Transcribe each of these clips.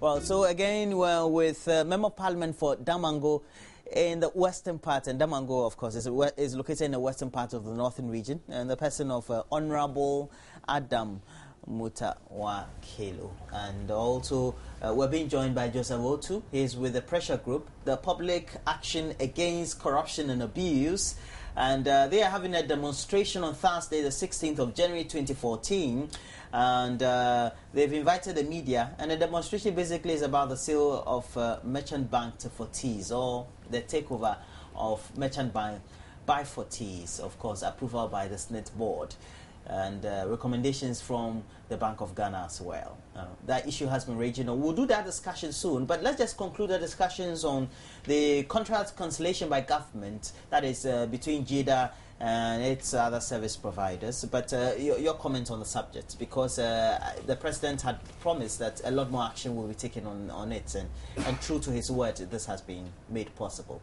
Well, so again, with Member of Parliament for Damongo in the western part, and Damongo, of course, is located in the western part of the northern region, and the person of Honorable Adam Mutawakelo. And also, we're being joined by Joseph Otu. He's with the pressure group, the Public Action Against Corruption and Abuse. And they are having a demonstration on Thursday, the 16th of January 2014. And they've invited the media. And the demonstration basically is about the sale of Merbank to Fortiz, or the takeover of Merbank by Fortiz, of course, approval by the Senate board. And recommendations from the Bank of Ghana as well. That issue has been raging on. We'll do that discussion soon, but let's just conclude the discussions on the contract cancellation by government, that is between JIDA and its other service providers. But your comment on the subject, because the President had promised that a lot more action will be taken on it, and true to his word, this has been made possible.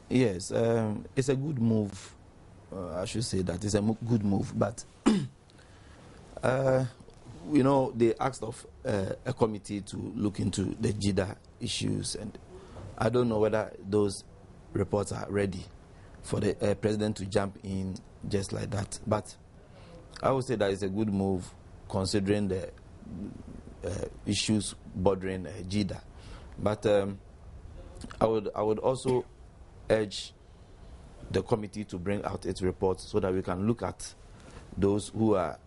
Yes, it's a good move. I should say that it's a good move, but you know, they asked of a committee to look into the JIDA issues, and I don't know whether those reports are ready for the President to jump in just like that. But I would say that it's a good move considering the issues bordering JIDA. But I would also urge the committee to bring out its reports so that we can look at those who are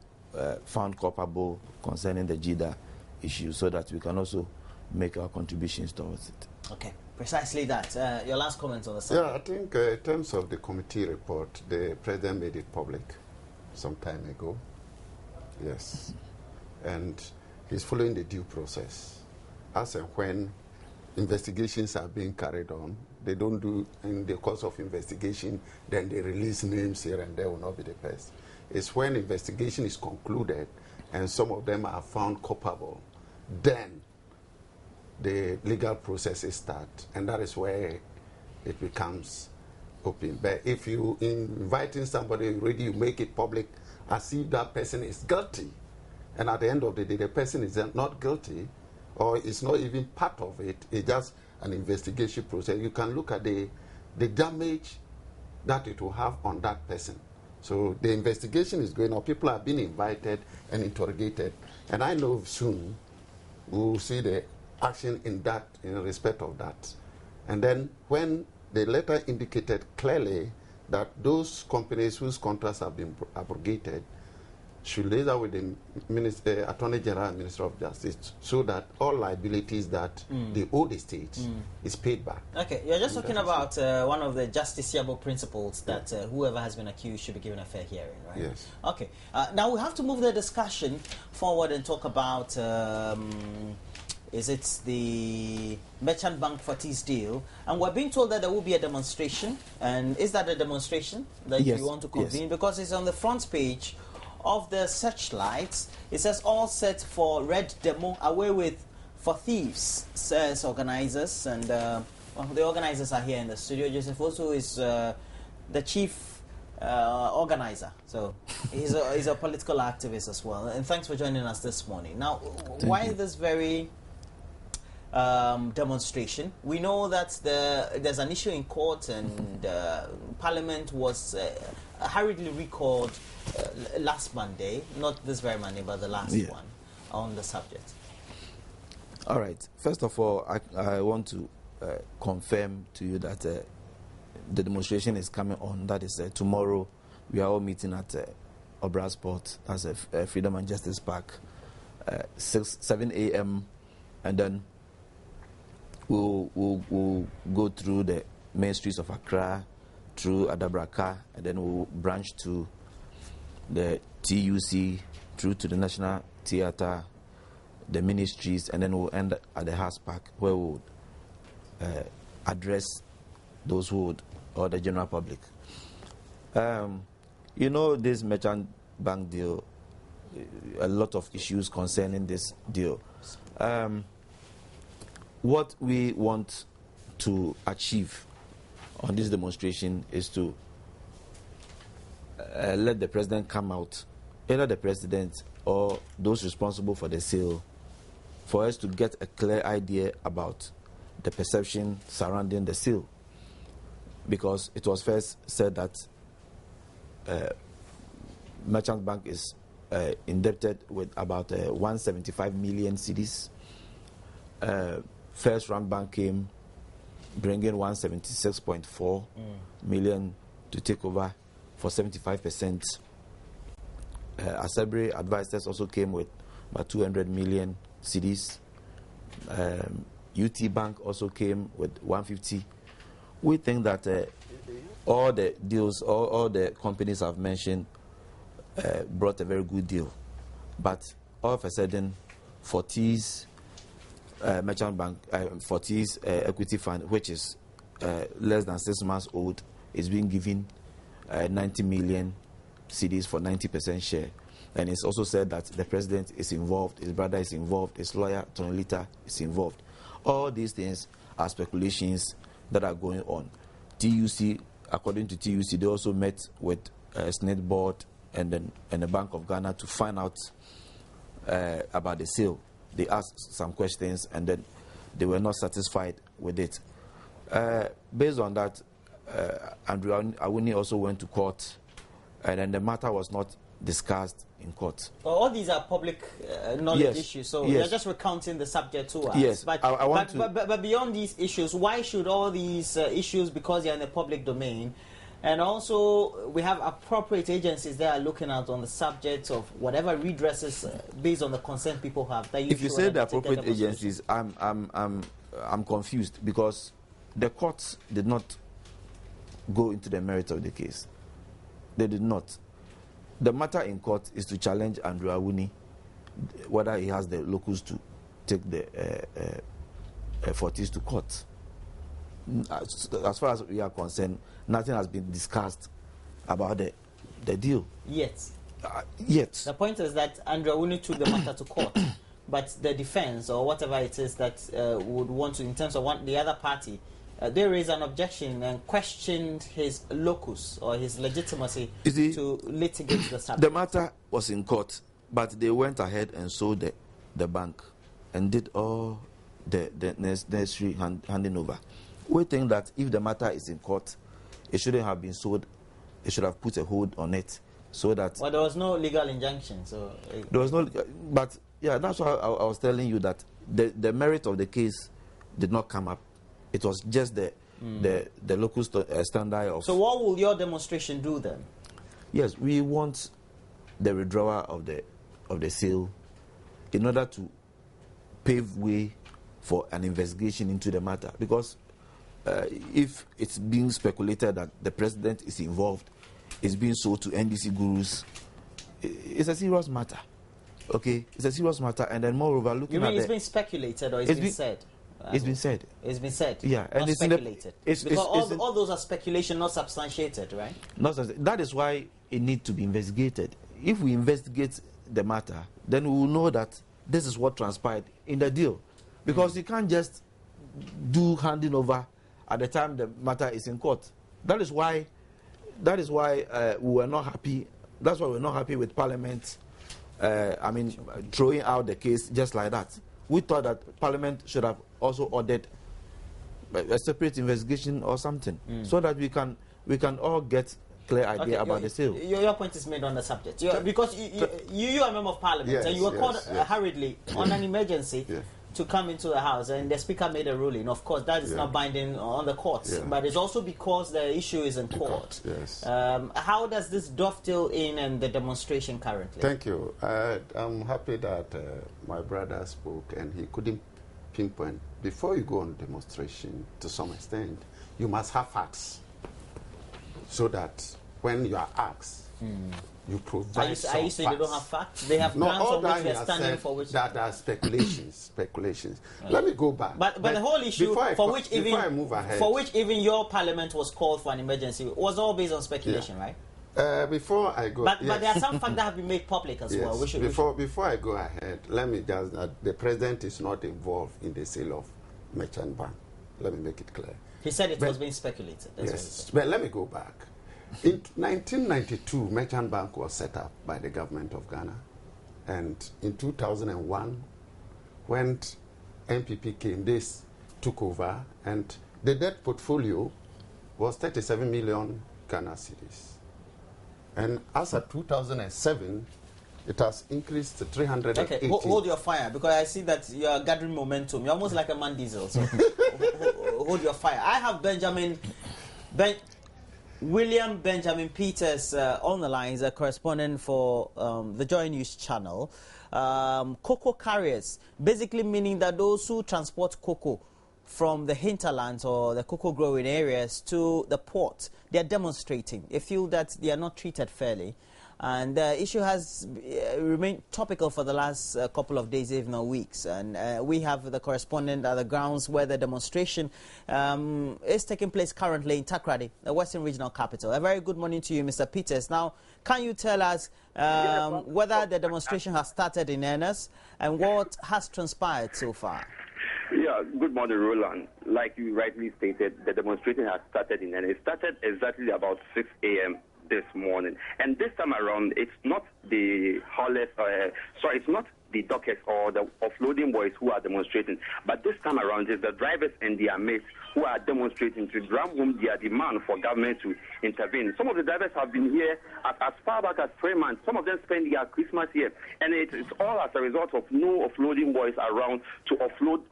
found culpable concerning the JIDA issue, so that we can also make our contributions towards it. Okay, precisely that. Your last comments on the subject? Yeah, I think in terms of the committee report, the President made it public some time ago. Yes. And he's following the due process. As and when investigations are being carried on, they don't do in the course of investigation, then they release names here and there will not be the best. It's when investigation is concluded and some of them are found culpable, then the legal processes start, and that is where it becomes open. But if you inviting somebody already, you make it public as if that person is guilty, and at the end of the day the person is not guilty, or it's not even part of it, it's just an investigation process. You can look at the damage that it will have on that person. So the investigation is going on. People are being invited and interrogated. And I know soon we'll see the action in respect of that. And then when the letter indicated clearly that those companies whose contracts have been abrogated should liaise with the Attorney General and Minister of Justice, so that all liabilities that they owe the state is paid back. Okay, you're just talking about one of the justiciable principles that whoever has been accused should be given a fair hearing, right? Yes. Okay, now we have to move the discussion forward and talk about is it the Merbank Fortiz deal? And we're being told that there will be a demonstration. And is that a demonstration that you want to convene? Yes. Because it's on the front page of the searchlights. It says all set for red demo, away with for thieves, says organizers. And the organizers are here in the studio. Joseph also is the chief organizer, so he's a political activist as well. And thanks for joining us this morning. Now, why this very demonstration? We know that there's an issue in court, and Parliament was hurriedly recalled last Monday, not this very Monday, but the last one, on the subject. All right. First of all, I want to confirm to you that the demonstration is coming on. That is tomorrow. We are all meeting at Obra Sport, that's Freedom and Justice Park, 7 a.m. and then we'll go through the main streets of Accra, through Adabraka, and then we'll branch to the TUC, through to the National Theatre, the ministries, and then we'll end at the House Park, where we'll address those who would, or the general public. You know, this Merbank deal, a lot of issues concerning this deal. What we want to achieve on this demonstration is to let the President come out, either the President or those responsible for the sale, for us to get a clear idea about the perception surrounding the sale. Because it was first said that Merchant Bank is indebted with about 175 million cedis. First Rand Bank came bringing 176.4 million to take over for 75%. Asabri Advisors also came with about 200 million cedis. UT Bank also came with 150. We think that all the deals, all the companies I've mentioned brought a very good deal. But all of a sudden, Fortiz Merchant Bank, Fortiz Equity Fund, which is less than 6 months old, is being given 90 million cedis for 90% share. And it's also said that the president is involved, his brother is involved, his lawyer, Tonolita, is involved. All these things are speculations that are going on. TUC, according to TUC, they also met with Senate Board and the Bank of Ghana to find out about the sale. They asked some questions and then they were not satisfied with it. Based on that, Andrew Awuni also went to court, and then the matter was not discussed in court. Well, all these are public knowledge issues, so you're just recounting the subject to us. Yes, but beyond these issues, why should all these issues, because they're in the public domain, and also we have appropriate agencies that are looking out on the subject of whatever redresses based on the concern people have. That if you say the appropriate agencies, I'm confused, because the courts did not go into the merit of the case. They did not. The matter in court is to challenge Andrew Awuni, whether he has the locus to take the Fortiz to court. As far as we are concerned, nothing has been discussed about the deal. Yet. Yet. The point is that Andrew Awuni took the matter to court, but the defense or whatever it is that would want to, in terms of the other party, they raised an objection and questioned his locus or his legitimacy to litigate the subject. The matter was in court, but they went ahead and sold the bank and did all the necessary handing over. We think that if the matter is in court, it shouldn't have been sold. It should have put a hold on it so that... Well, there was no legal injunction, so... There was no... But, yeah, that's why I was telling you that the merit of the case did not come up. It was just the locus standi of... So what will your demonstration do then? Yes, we want the withdrawal of the sale in order to pave way for an investigation into the matter. Because if it's being speculated that the president is involved, it's being sold to NDC gurus, it's a serious matter. Okay? It's a serious matter. And then moreover, looking at... You mean it's been speculated or it's been said? It's been said. It's been said. Yeah, and not it's speculated. Because all those are speculation, not substantiated, right? That is why it needs to be investigated. If we investigate the matter, then we will know that this is what transpired in the deal. Because you can't just do handing over at the time the matter is in court. That is why we were not happy. That's why we're not happy with Parliament. Throwing out the case just like that. We thought that Parliament should have also ordered a separate investigation or something, so that we can all get clear idea about the sale. Your point is made on the subject. Because you are a member of Parliament, yes, and you were called hurriedly on an emergency to come into the House, and the Speaker made a ruling. Of course, that is not binding on the courts, but it's also because the issue is in court. Yes. How does this dovetail in the demonstration currently? Thank you. I'm happy that my brother spoke and he couldn't pinpoint. Before you go on demonstration, to some extent, you must have facts, so that when you are asked, you provide some Are you saying they don't have facts? They have plans on which they are standing for which... That are speculations. Let me go back. But the whole issue for which even your Parliament was called for an emergency was all based on speculation, right? Before I go... But there are some facts that have been made public as well. Before I go ahead, let me just... the President is not involved in the sale of Merchant Bank. Let me make it clear. He said it was being speculated. Yes, but let me go back. In 1992, Merchant Bank was set up by the government of Ghana. And in 2001, when NPP came, they took over, and the debt portfolio was 37 million Ghana cedis. And as of 2007, it has increased to 380. Okay, hold your fire, because I see that you are gathering momentum. You're almost like a man diesel, so hold your fire. I have William Benjamin Peters on the line. He's a correspondent for the Joy News channel. Cocoa carriers, basically meaning that those who transport cocoa from the hinterlands or the cocoa growing areas to the port, they are demonstrating. They feel that they are not treated fairly. And the issue has remained topical for the last couple of days, if not weeks. And we have the correspondent at the grounds where the demonstration is taking place currently in Takoradi, the Western Regional Capital. A very good morning to you, Mr. Peters. Now, can you tell us whether the demonstration has started in earnest and what has transpired so far? Yeah, good morning, Roland. Like you rightly stated, the demonstration has started in earnest. It started exactly about 6 a.m. this morning. And this time around, it's not the haulers, it's not the dockers or the offloading boys who are demonstrating, but this time around it's the drivers and their mates who are demonstrating to drum home their demand for government to intervene. Some of the drivers have been here as far back as 3 months. Some of them spend their Christmas here, and it's all as a result of no offloading boys around to offload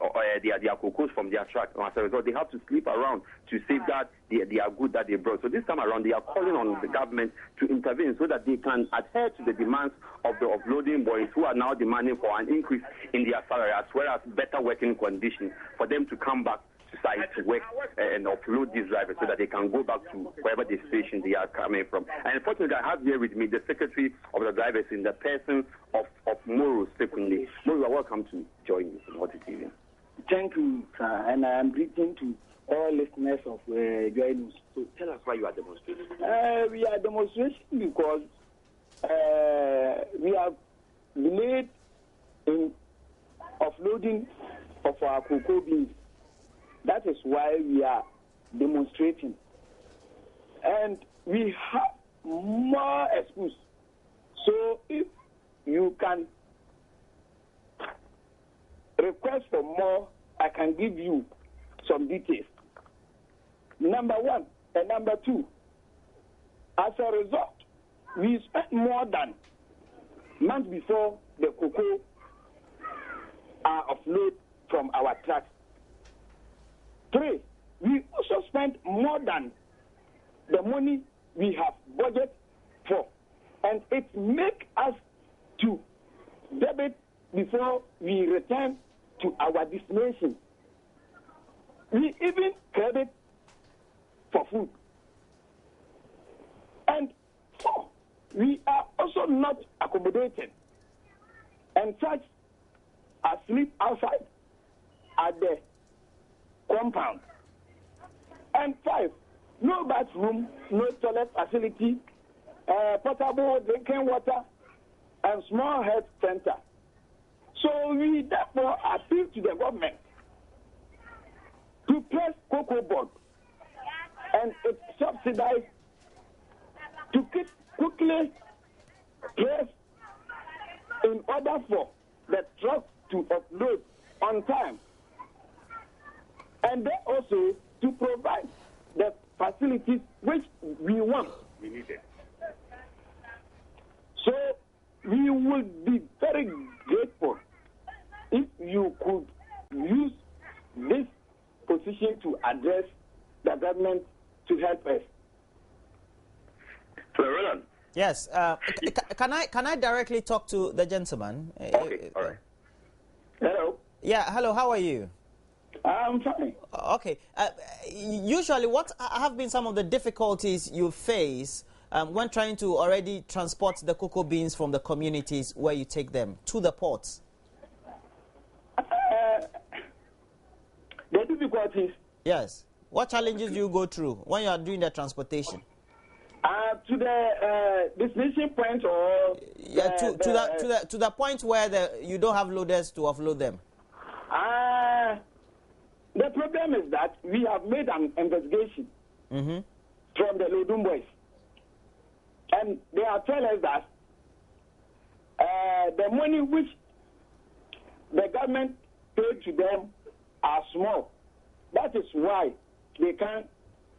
their cocoa from their truck. As a result, they have to sleep around to safeguard their good that they brought. So this time around, they are calling on the government to intervene so that they can adhere to the demands of the offloading boys who are now demanding for an increase in their salary as well as better working conditions for them to come back to site to work and offload these drivers so that they can go back to wherever the station they are coming from. And unfortunately, I have here with me the secretary of the drivers in the person of Moro Sekunde. Moro, you are welcome to join us on Fortiz TV. Thank you, sir, and I am greeting to all listeners of Joy News. So tell us why you are demonstrating. We are demonstrating because we have delayed in offloading of our cocoa beans. That is why we are demonstrating. And we have more excuse. So if you can request for more, I can give you some details. Number one and number two, as a result, we spent more than months before the cocoa are offloaded from our trucks. 3, we also spent more than the money we have budgeted for, and it makes us to debit before we return to our destination. We even credit for food. And 4, we are also not accommodated, and such as sleep outside at the compound. And 5, no bathroom, no toilet facility, potable drinking water, and small health center. So we therefore appeal to the government to place cocoa board and it subsidized to quickly place in order for the truck to offload on time, and then also to provide the facilities which we want. We need it. So we would be very grateful if you could use this position to address the government to help us. So, Roland. Yes. Can I directly talk to the gentleman? Okay. All right. Hello. Yeah. Hello. How are you? I'm fine. Okay. Usually, what have been some of the difficulties you face when trying to already transport the cocoa beans from the communities where you take them to the ports? The difficulties. Yes. What challenges do you go through when you are doing the transportation? To the destination point, or to the point where you don't have loaders to offload them. The problem is that we have made an investigation from the Lodum boys, and they have told us that the money which the government paid to them are small. That is why they can't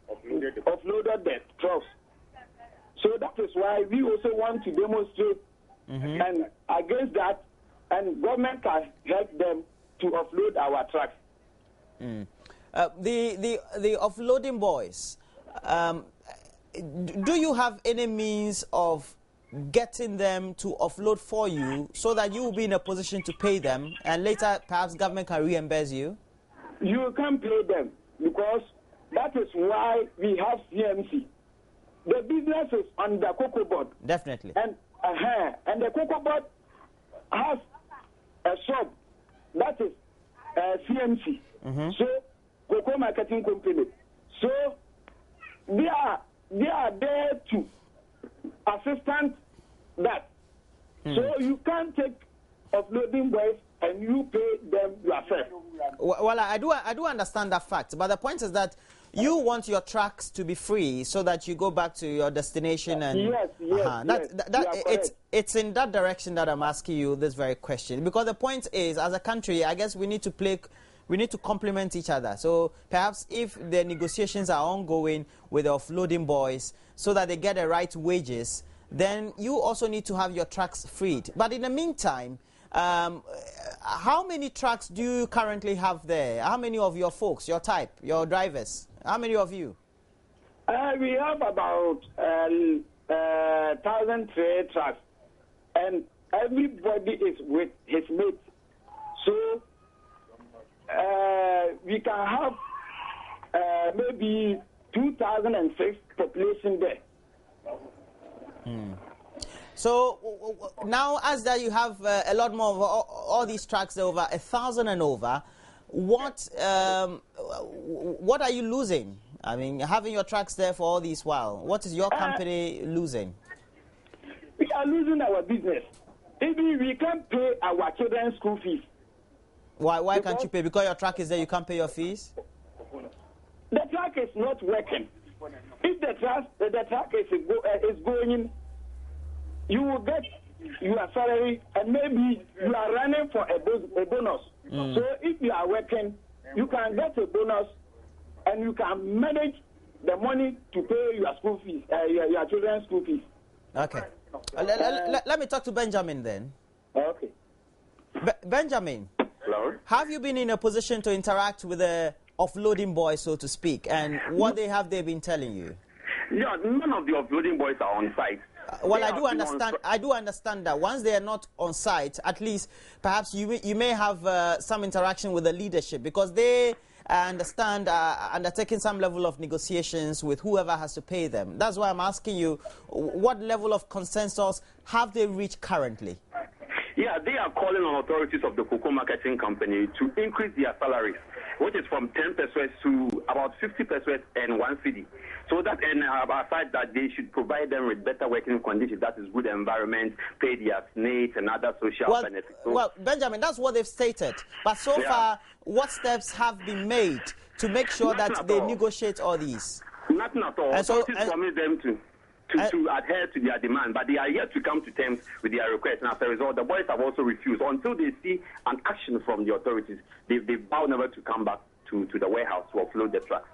offload the trucks. So that is why we also want to demonstrate and against that, and government can help them to offload our trucks. The offloading boys, do you have any means of getting them to offload for you so that you will be in a position to pay them and later perhaps government can reimburse you? You can pay them because that is why we have CMC. The business is on the cocoa board. Definitely. And the cocoa board has a shop that is CMC. So cocoa marketing company. So they are there to assistant that. So you can't take offloading boys and you pay them yourself. Well, I do understand that fact, but the point is that you want your trucks to be free so that you go back to your destination and it's in that direction that I'm asking you this very question, because the point is, as a country, I guess we need to complement each other. So perhaps if the negotiations are ongoing with the offloading boys so that they get the right wages, then you also need to have your trucks freed. But in the meantime, how many trucks do you currently have there? How many of your folks, your type, your drivers? How many of you? We have about 1,000 trade trucks, and everybody is with his mate. So we can have maybe 2006 population there. So now, as that you have a lot more of all these trucks, over 1,000 and over, what are you losing? I mean, having your trucks there for all this while, what is your company losing? We are losing our business. Maybe we can't pay our children's school fees. Why can't you pay? Because your truck is there, you can't pay your fees? The truck is not working. If the truck is going, you will get your salary, and maybe you are running for a bonus. So if you are working, you can get a bonus, and you can manage the money to pay your school fees, your children's school fees. Okay. Let me talk to Benjamin then. Okay. Benjamin. Hello? Have you been in a position to interact with the offloading boys, so to speak, and what they been telling you? Yeah, none of the offloading boys are on site. Well, I do understand that once they are not on site, at least perhaps you may have some interaction with the leadership, because they understand undertaking some level of negotiations with whoever has to pay them. That's why I'm asking you, what level of consensus have they reached currently? Yeah, they are calling on authorities of the cocoa marketing company to increase their salaries, which is from 10 pesos to about 50 pesos and 1 cedi. So that, and aside that, they should provide them with better working conditions, that is good environment, pay their SNAIDs and other social benefits. So, well, Benjamin, that's what they've stated. But so far, what steps have been made to make sure that they negotiate all these? Nothing at all. Authorities promise them to adhere to their demand, but they are yet to come to terms with their request. And as a result, the boys have also refused. Until they see an action from the authorities, they vow never to come back to the warehouse to offload the trucks.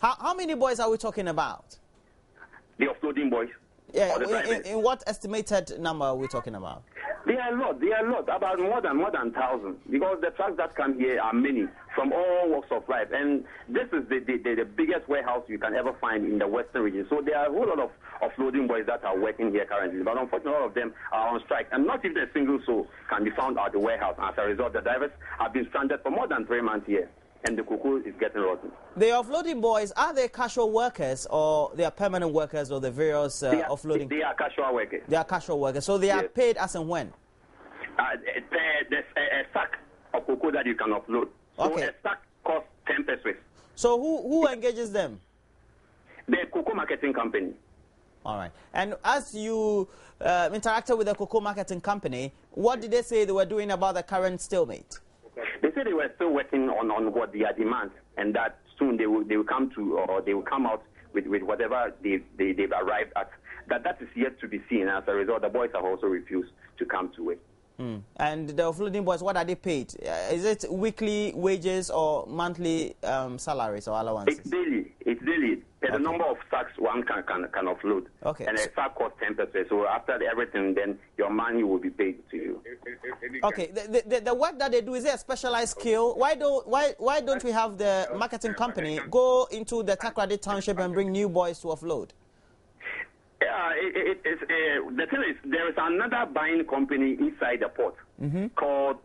How many boys are we talking about? The offloading boys. Yeah, in what estimated number are we talking about? They are a lot, about more than 1,000, because the trucks that come here are many from all walks of life, and this is the biggest warehouse you can ever find in the western region. So there are a whole lot of offloading boys that are working here currently, but unfortunately all of them are on strike, and not even a single soul can be found at the warehouse. As a result, the drivers have been stranded for more than 3 months here, and the cocoa is getting rotten. The offloading boys, are they casual workers or they are permanent workers, or the various offloading? They are casual workers. They are casual workers, so they are paid as and when? There's a sack of cocoa that you can offload. So a sack costs 10 pesos. So who engages them? The cocoa marketing company. All right. And as you interacted with the cocoa marketing company, what did they say they were doing about the current stalemate? They said they were still working on what their demands, and that soon they will come to, or they will come out with whatever they've arrived at. That is yet to be seen. As a result, the boys have also refused to come to it. And the offloading boys, what are they paid? Is it weekly wages or monthly salaries or allowances? It's daily. It's daily. The number of sacks one can offload. Okay. And a sack costs 10%. So after everything, then your money will be paid to you. Okay. The work that they do, is it a specialized skill? Why don't we have the marketing company go into the Takoradi township and bring new boys to offload? Yeah, the thing is, there is another buying company inside the port called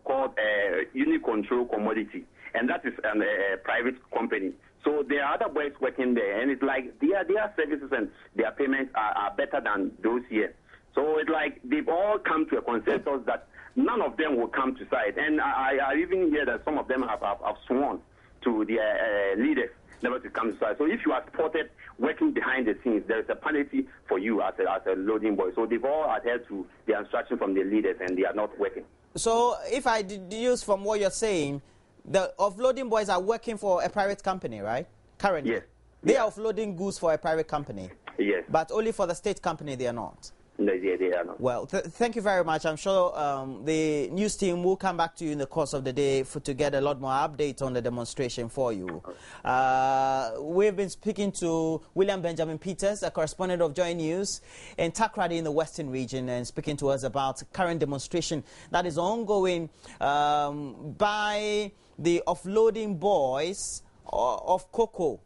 Unit Control Commodity, and that is a private company. So there are other boys working there, and it's like their services and their payments are better than those here. So it's like they've all come to a consensus that none of them will come to site, and I even hear that some of them have sworn to their leaders never to come to site. So if you are spotted working behind the scenes, there is a penalty for you as a loading boy. So they've all adhered to the instruction from the leaders, and they are not working. So if I deduce from what you're saying, the offloading boys are working for a private company, right? Currently? Yes. They are offloading goods for a private company? Yes. But only for the state company they are not? No, they are not. Well, thank you very much. I'm sure the news team will come back to you in the course of the day to get a lot more updates on the demonstration for you. We've been speaking to William Benjamin Peters, a correspondent of Joy News in Takoradi in the Western region, and speaking to us about current demonstration that is ongoing by the offloading boys of cocoa.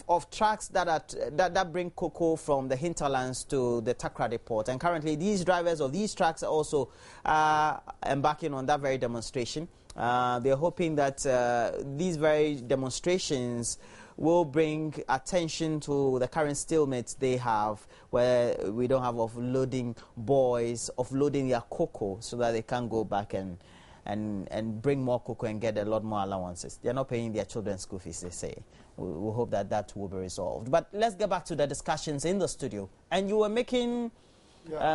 Of trucks that bring cocoa from the hinterlands to the Takoradi port, and currently these drivers of these trucks are also embarking on that very demonstration. They're hoping that these very demonstrations will bring attention to the current stalemate they have, where we don't have offloading boys offloading their cocoa so that they can go back and bring more cocoa and get a lot more allowances. They're not paying their children's school fees, they say. We hope that that will be resolved. But let's get back to the discussions in the studio. And you were making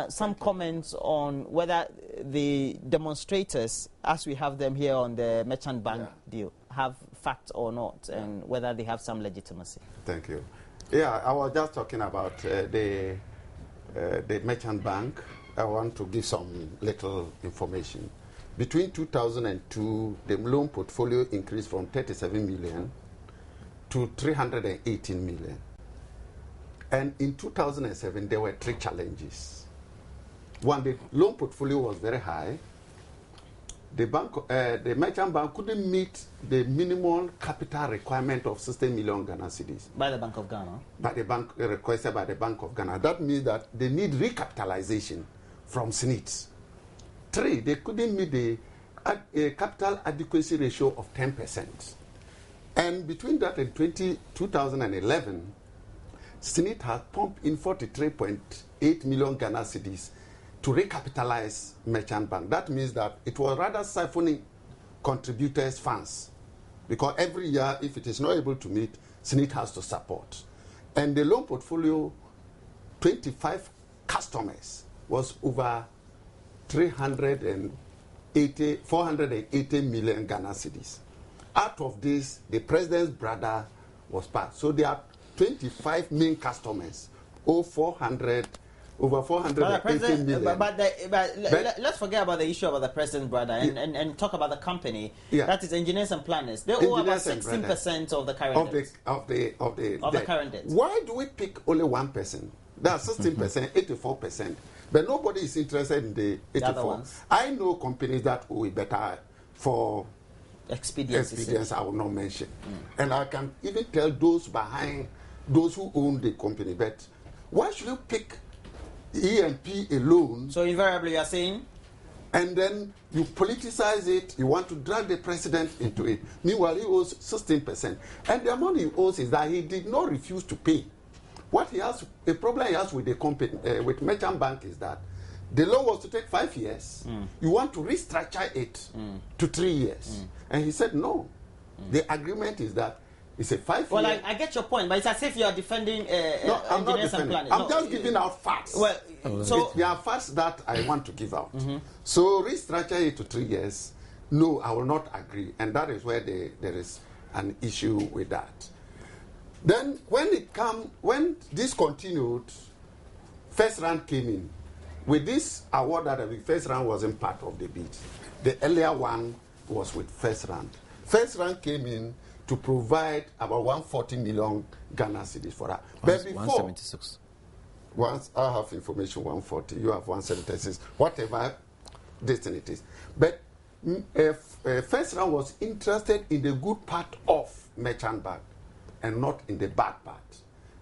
some comments on whether the demonstrators, as we have them here on the Merchant Bank deal, have facts or not, and whether they have some legitimacy. Thank you. Yeah, I was just talking about the Merchant Bank. I want to give some little information. Between 2002, the loan portfolio increased from 37 million to 318 million. And in 2007, there were 3 challenges. One, the loan portfolio was very high. The Merchant Bank couldn't meet the minimum capital requirement of 60 million Ghana cedis. By the Bank of Ghana? By the bank, requested by the Bank of Ghana. That means that they need recapitalization from SNITs. 3, they couldn't meet the capital adequacy ratio of 10%. And between that and 2011, SNIT has pumped in 43.8 million Ghana cedis to recapitalize Merchant Bank. That means that it was rather siphoning contributors' funds, because every year, if it is not able to meet, SNIT has to support. And the loan portfolio, 25 customers, was over 480 million Ghana cedis. Out of this, the president's brother was part. So there are 25 main customers, over 480 million. But let's forget about the issue about the president's brother and talk about the company. Yeah. That is Engineers and Planners. They owe about 16% of the current debts. Of the current debts. Why do we pick only one person? That's 16%, 84%. But nobody is interested in the 84%. I know companies that owe it better for expedience I will not mention. And I can even tell those behind, those who own the company. But why should you pick EMP alone? So invariably you are saying? And then you politicize it, you want to drag the president into it. Meanwhile, he owes 16%. And the amount he owes is that he did not refuse to pay. What he has, the problem he has with the company, with Merchant Bank, is that the loan was to take 5 years. You want to restructure it to 3 years. And he said no. The agreement is that it's a 5 year. Well, I get your point, but it's as if you are defending no, I'm not defending. I'm just giving out facts. Well, so there are facts that I want to give out. So restructure it to 3 years. No, I will not agree. And that is where there is an issue with that. Then when this continued, first round came in. with this award that the first round wasn't part of the bid. The earlier one was with first round. First round came in to provide about 140 million Ghana cedis for that. But before 176. Once I have information 140, you have 176, whatever distance it is. But first round was interested in the good part of merchant bank and not in the bad part.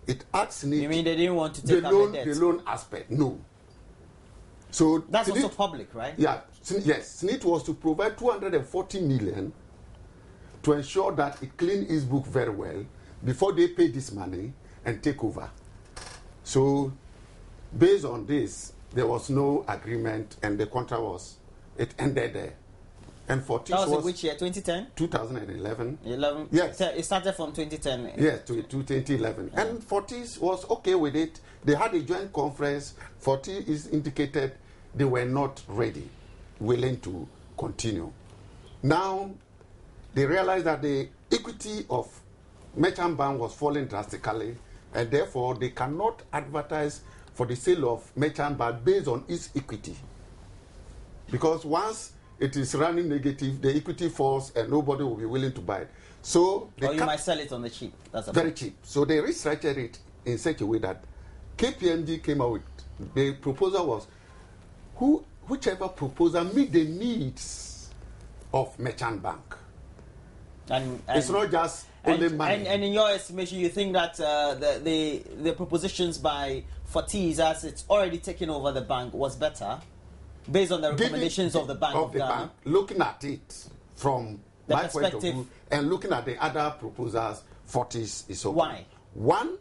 It asked You mean they didn't want to take the loan aspect? No. So that's also public, right? Yeah. Yes. SNIT was to provide 240 million to ensure that it cleaned its book very well before they pay this money and take over. So based on this, there was no agreement and the contract it ended there. And Fortiz that was in which year? 2010? 2011. 11? Yes. It started from 2010. Yes, to 2011. Yeah. And Fortiz was okay with it. They had a joint conference. Fortiz indicated they were not ready, willing to continue. Now, they realized that the equity of Merchant Bank was falling drastically, and therefore they cannot advertise for the sale of Merchant Bank based on its equity. Because once it is running negative, the equity falls and nobody will be willing to buy it. So or you might sell it on the cheap. That's very cheap. So they restructured it in such a way that KPMG came out with the proposal was whichever proposal meet the needs of Merchant Bank. And it's not just only money. And in your estimation, you think that the propositions by Fortiz, as it's already taken over the bank, was better? Based on the recommendations of the Bank of Ghana? Looking at it from the my point of view and looking at the other proposals, Fortiz is okay. Why? One,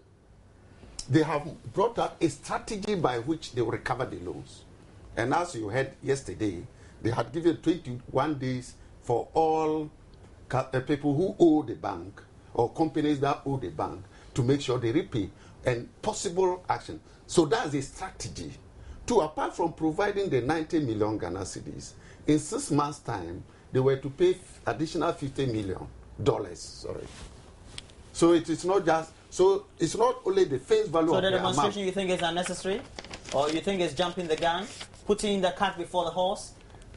they have brought up a strategy by which they will recover the loans. And as you heard yesterday, they had given 21 days for all people who owe the bank or companies that owe the bank to make sure they repay and possible action. So that's a strategy. Two, apart from providing the 90 million Ghana cedis, in 6 months' time, they were to pay additional $50 million. Sorry. So it is not just, so it's not only the face value of the amount. So the demonstration you think is unnecessary? Or you think it's jumping the gun? Putting the cart before the horse?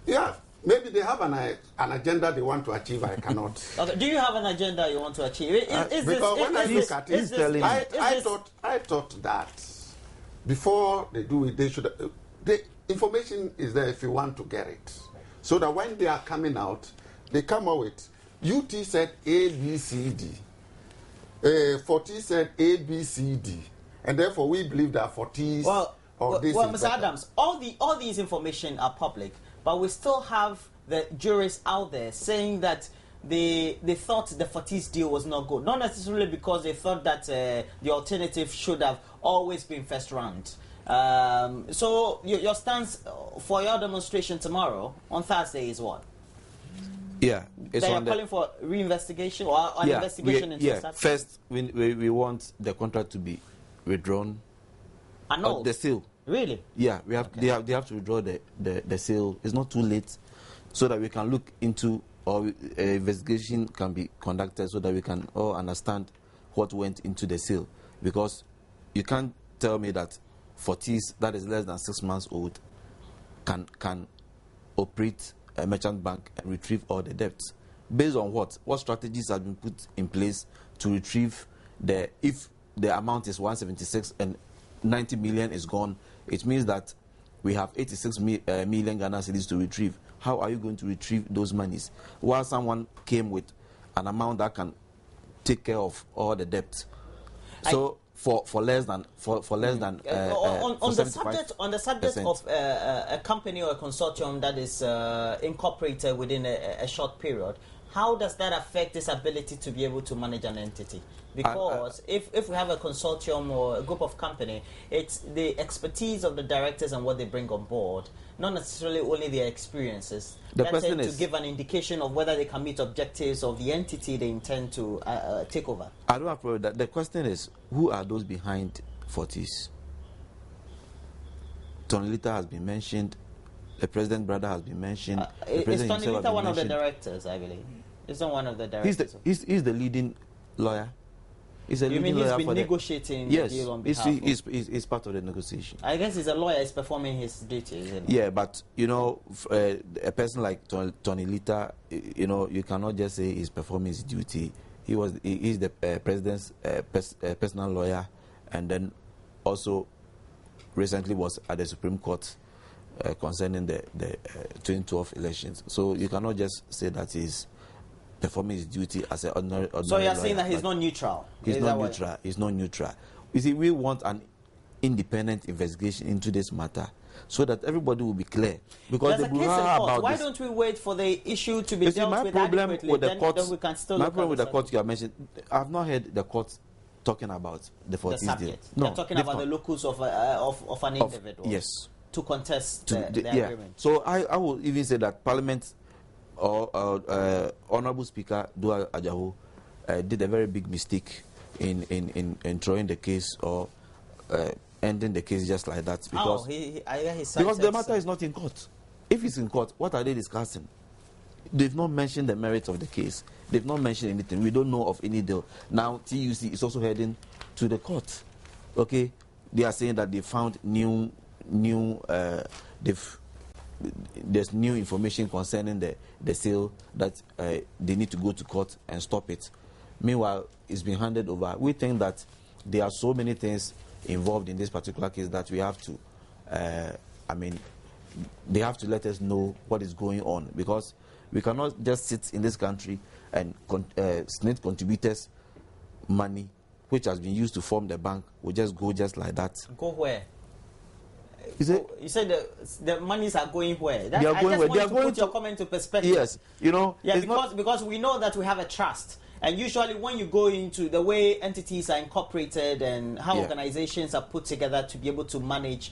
Yeah. Maybe they have an agenda they want to achieve. I cannot. Okay. Do you have an agenda you want to achieve? Because when I look at it, I thought that before they do it, they should. The information is there if you want to get it, so that when they are coming out, they come out with UT said A, B, C, D. Fortiz said A, B, C, D, and therefore we believe that Fortiz. Well, Mr. Adams, all these information are public, but we still have the jurists out there saying that they thought the Fortiz deal was not good. Not necessarily because they thought that the alternative should have always been first round. So your stance for your demonstration tomorrow, on Thursday, is what? Yeah. That you're calling for reinvestigation or an investigation into that? First, we want the contract to be withdrawn. Annulled? The sale. Really? Yeah, they have to withdraw the sale. It's not too late, so that we can look into, or investigation can be conducted so that we can all understand what went into the sale. Because you can't tell me that Fortiz, that is less than 6 months old, can operate a merchant bank and retrieve all the debts. Based on what? What strategies have been put in place to retrieve if the amount is 176 and 90 million is gone, it means that we have 86 million Ghana cedis to retrieve. How are you going to retrieve those monies? While someone came with an amount that can take care of all the debts. So for less than on the subject of a company or a consortium that is incorporated within a short period, how does that affect this ability to be able to manage an entity? Because if we have a consortium or a group of company, it's the expertise of the directors and what they bring on board, not necessarily only their experiences. The question is, to give an indication of whether they can meet objectives of the entity they intend to take over. I don't have a problem with that. The question is, who are those behind Fortiz? Tonilita has been mentioned. The president brother has been mentioned. Is Tonilita one of the directors, I believe? Isn't one of the directors? He's the leading lawyer. He's a You leading mean he's lawyer been for negotiating yes, the deal on behalf of... he's part of the negotiation. I guess he's a lawyer, is performing his duties, isn't he? Yeah, but, you know, a person like Tony Lita, you know, you cannot just say he's performing his duty. He's the president's personal lawyer, and then also recently was at the Supreme Court concerning the 2012 elections. So you cannot just say that he's performing his duty as an ordinary So you're lawyer, saying that he's not neutral? He's not neutral. He's not neutral. You see, we want an independent investigation into this matter so that everybody will be clear. Because there's a case in court. Why don't we wait for the issue to be dealt with adequately? Then we can still my look problem at with the court you have mentioned, I've not heard the court talking about the Fortiz deal. No, they're talking about the locus of an individual. Yes. To contest the agreement. So I will even say that Parliament or Honorable Speaker Dua Ajahu did a very big mistake in throwing the case or ending the case just like that, because because the matter is not in court. If it's in court, what are they discussing? They've not mentioned the merits of the case. They've not mentioned anything. We don't know of any deal. Now TUC is also heading to the court. Okay, they are saying that they found there's new information concerning the sale that they need to go to court and stop it. Meanwhile, it's been handed over. We think that there are so many things involved in this particular case that we have to, they have to let us know what is going on, because we cannot just sit in this country and snake contributors' money, which has been used to form the bank, will just go just like that. Go where? You said the monies are going where? They are going where? They are going put your comment into perspective. Yes, you know. Yeah, because we know that we have a trust. And usually when you go into the way entities are incorporated and how organizations are put together to be able to manage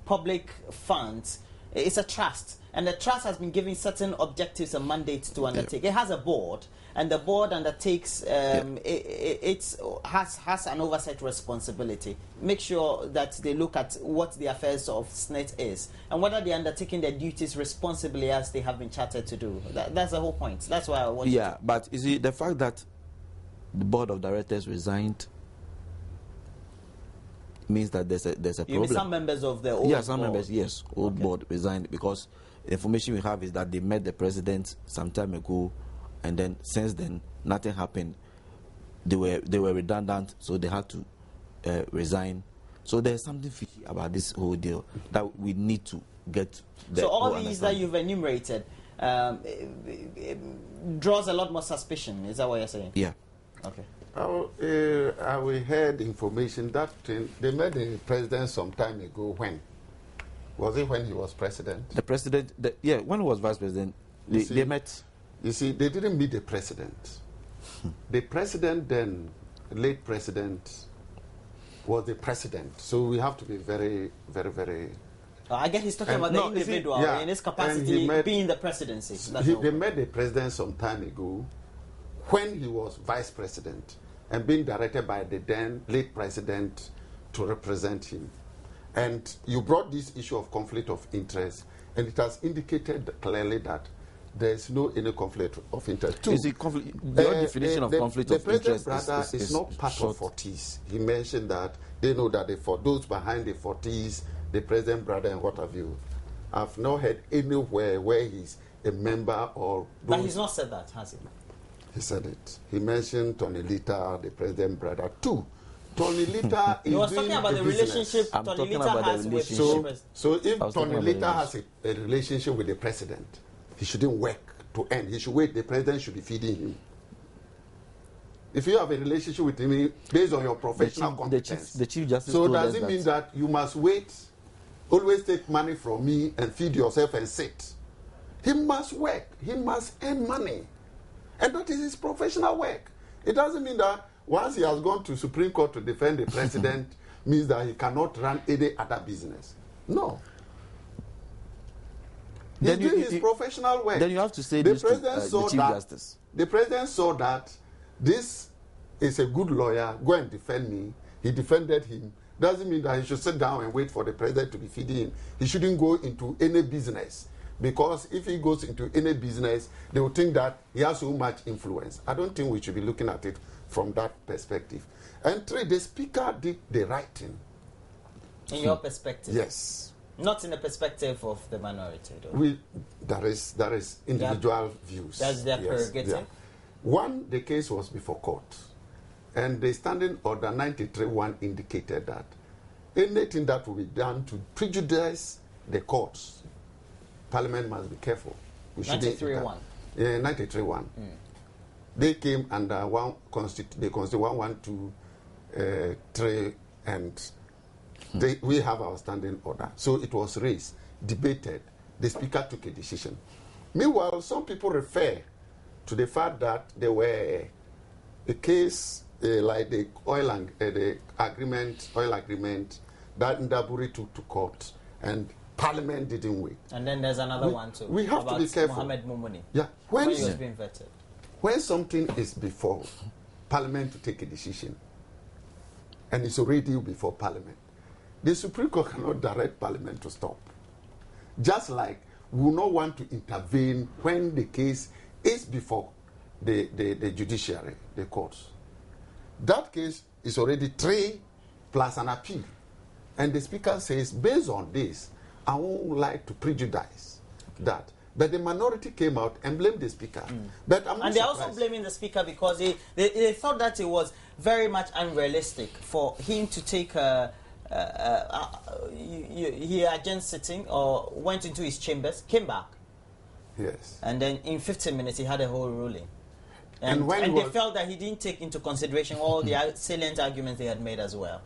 public funds, it's a trust. And the trust has been given certain objectives and mandates to undertake. It has a board, and the board undertakes, it has an oversight responsibility. Make sure that they look at what the affairs of SNET is, and whether they're undertaking their duties responsibly as they have been chartered to do. That's the whole point. That's why I want but you see, the fact that the board of directors resigned means that there's a problem. You mean some members of the old board? Some members, old board resigned, because the information we have is that they met the president some time ago, and then since then nothing happened. They were redundant, so they had to resign. So there's something fishy about this whole deal that we need to get. So all these that you've enumerated draws a lot more suspicion. Is that what you're saying? Yeah. Okay. We heard information that they met the president some time ago. When? Was it when he was president? The president, when he was vice president, they met. You see, they didn't meet the president. The president then, late president, was the president. So we have to be very, very, very... I guess he's talking about the individual in his capacity being the presidency. They met the president some time ago when he was vice president and being directed by the then late president to represent him. And you brought this issue of conflict of interest, and it has indicated clearly that there is no any conflict of interest. Is it your definition of conflict of interest? The president's brother is not part of Fortiz. He mentioned that they know that for those behind the Fortiz, the president brother and what have you. I've not heard anywhere where he's a member or... But he's not said that, has he? He said it. He mentioned Tony Lita, the president brother, too. Tony Lita is he was talking about the relationship Tony Lita has with the president. So if Tony Lita has a relationship with the president, he shouldn't work to end. He should wait. The president should be feeding him. If you have a relationship with him based on your professional competence, the Chief Justice so does it mean that you must wait, always take money from me and feed yourself and sit? He must work. He must earn money. And that is his professional work. It doesn't mean that once he has gone to Supreme Court to defend the president means that he cannot run any other business. No. He's doing his professional work. Then you have to say this to the Chief Justice. The president saw that this is a good lawyer, go and defend me. He defended him. Doesn't mean that he should sit down and wait for the president to be feeding him. He shouldn't go into any business because if he goes into any business, they will think that he has so much influence. I don't think we should be looking at it from that perspective. And 3, the speaker did the right thing. In your perspective? Yes. Not in the perspective of the minority, though. There is individual views. That's their prerogative. Yeah. 1, the case was before court, and the standing order 93.1 indicated that anything that will be done to prejudice the courts, Parliament must be careful. 93.1. Yeah, 93.1. They came under the Constitution 112.3 and. We have our standing order. So it was raised, debated. The speaker took a decision. Meanwhile, some people refer to the fact that there were a case like the oil agreement that Ndaburi took to court, and Parliament didn't wait. And then there's another one too. We have to be careful. Mohamed Mumuni. Yeah. When he was being vetted. When something is before Parliament to take a decision, and it's already before Parliament, the Supreme Court cannot direct Parliament to stop. Just like we will not want to intervene when the case is before the judiciary, the courts. That case is already 3 plus an appeal. And the Speaker says, based on this, I won't like to prejudice that. But the minority came out and blamed the Speaker. But I'm not and they're surprised. also blaming the Speaker because they thought that it was very much unrealistic for him to take he adjourned sitting or went into his chambers, came back. Yes. And then in 15 minutes he had a whole ruling. And they felt that he didn't take into consideration all the salient arguments they had made as well.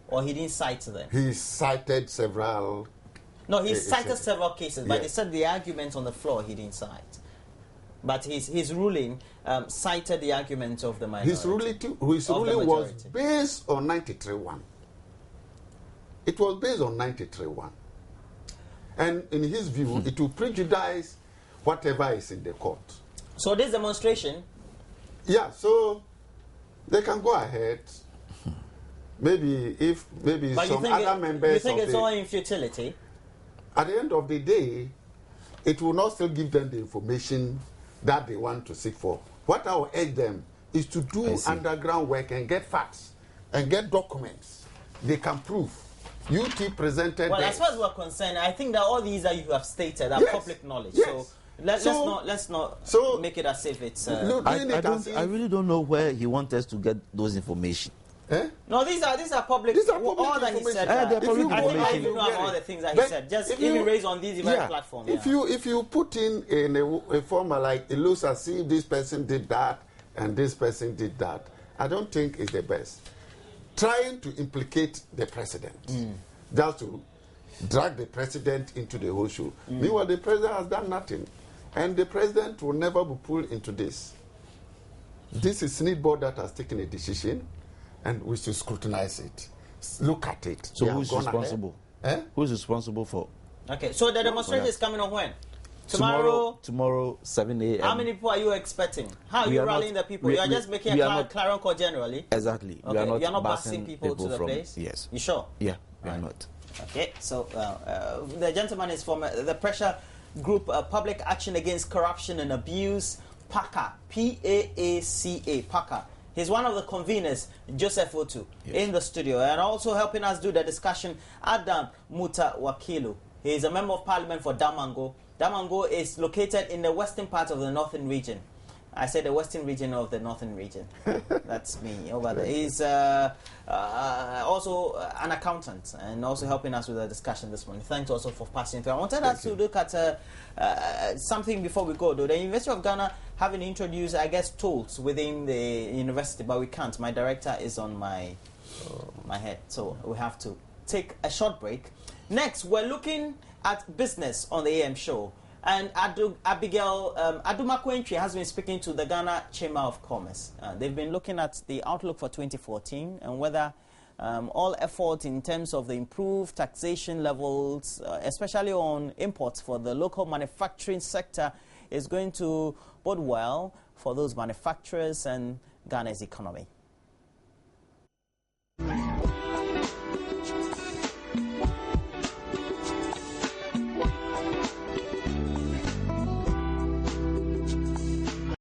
Or he didn't cite them. He cited several... No, he cited several cases, but yes. they said the arguments on the floor he didn't cite. But his ruling cited the arguments of the minority. His ruling was based on 93.1. It was based on 93.1. And in his view, it will prejudice whatever is in the court. So this demonstration... Yeah, so they can go ahead. Maybe some other members... You think it's all in futility? At the end of the day, it will not still give them the information that they want to seek for. What I will urge them is to do underground work and get facts and get documents they can prove. UT presented... Well, as far as we're concerned, I think that all these that you have stated are public knowledge. Yes. So let's not make it as if it's... I really don't know where he wants us to get those information. Eh? No, these are public. All that he said. They're public I think I information. even know about all the things that he said. Just even raised on these event platforms. If you put in a former like it looks as if this person did that and this person did that, I don't think it's the best. Trying to implicate the president, just to drag the president into the whole show. Meanwhile, the president has done nothing, and the president will never be pulled into this. This is Senate board that has taken a decision, and we should scrutinize it, look at it. So who's responsible? Who's responsible for? Okay, so the demonstration is coming on when? Tomorrow, 7 a.m. How many people are you expecting? How are you rallying the people? You are just making a clarion call generally? Exactly. Okay. You're not busing people to the place? Yes. You sure? Yeah, we are not. Okay, so the gentleman is from the pressure group Public Action Against Corruption and Abuse, PACA, P-A-A-C-A, PACA. He's one of the conveners, Joseph Otu, in the studio, and also helping us do the discussion, Adam Muta Wakilu. He is a member of parliament for Damango. Damango is located in the western part of the northern region. I said the western region of the northern region. That's me over there. He's also an accountant and also helping us with the discussion this morning. Thanks also for passing through. I wanted us to look at something before we go, though. The University of Ghana having introduced, I guess, tools within the university, but we can't. My director is on my head, so we have to take a short break. Next, we're looking at business on the AM show. And Abigail Adumakwentri has been speaking to the Ghana Chamber of Commerce. They've been looking at the outlook for 2014 and whether all effort in terms of the improved taxation levels, especially on imports for the local manufacturing sector, is going to bode well for those manufacturers and Ghana's economy.